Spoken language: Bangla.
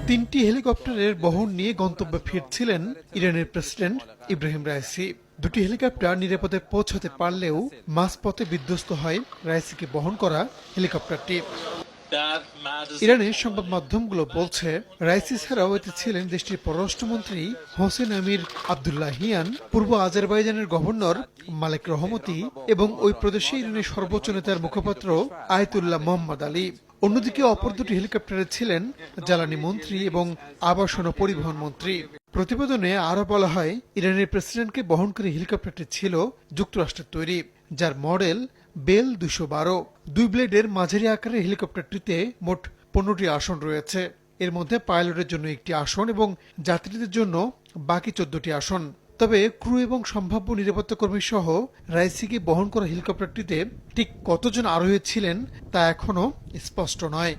তিনটি হেলিকপ্টারের বহর নিয়ে গন্তব্যে ফিরছিলেন ইরানের প্রেসিডেন্ট ইব্রাহিম রাইসি। দুটি হেলিকপ্টার নিরাপদে পৌঁছাতে পারলেও মাঝপথে বিধ্বস্ত হয় রাইসিকে বহন করা হেলিকপ্টারটি। ইরানের সংবাদ মাধ্যমগুলো বলছে, রাইসি ছাড়াও এতে ছিলেন দেশটির পররাষ্ট্রমন্ত্রী হোসেন আমির আবদুল্লাহিয়ান, পূর্ব আজারবাইজানের গভর্নর মালেক রহমতি এবং ওই প্রদেশে ইরানের সর্বোচ্চ নেতার মুখপাত্র আয়াতুল্লাহ মোহাম্মদ আলী। অন্যদিকে অপর দুটি হেলিকপ্টারে ছিলেন জ্বালানি মন্ত্রী এবং আবাসন ও পরিবহন মন্ত্রী। প্রতিবেদনে আরও বলা হয়, ইরানের প্রেসিডেন্টকে বহনকারী হেলিকপ্টারটি ছিল যুক্তরাষ্ট্রের তৈরি, যার মডেল বেল 212। দুই ব্লেডের মাঝারি আকারের হেলিকপ্টারটিতে মোট 15টি আসন রয়েছে। এর মধ্যে পাইলটের জন্য একটি আসন এবং যাত্রীদের জন্য বাকি 14টি আসন। তবে ক্রু এবং সম্ভাব্য নিরাপত্তা কর্মী সহ রাইসিকে বহন করা হেলিকপ্টারটিতে ঠিক কতজন আরোহী ছিলেন তা এখনও স্পষ্ট নয়।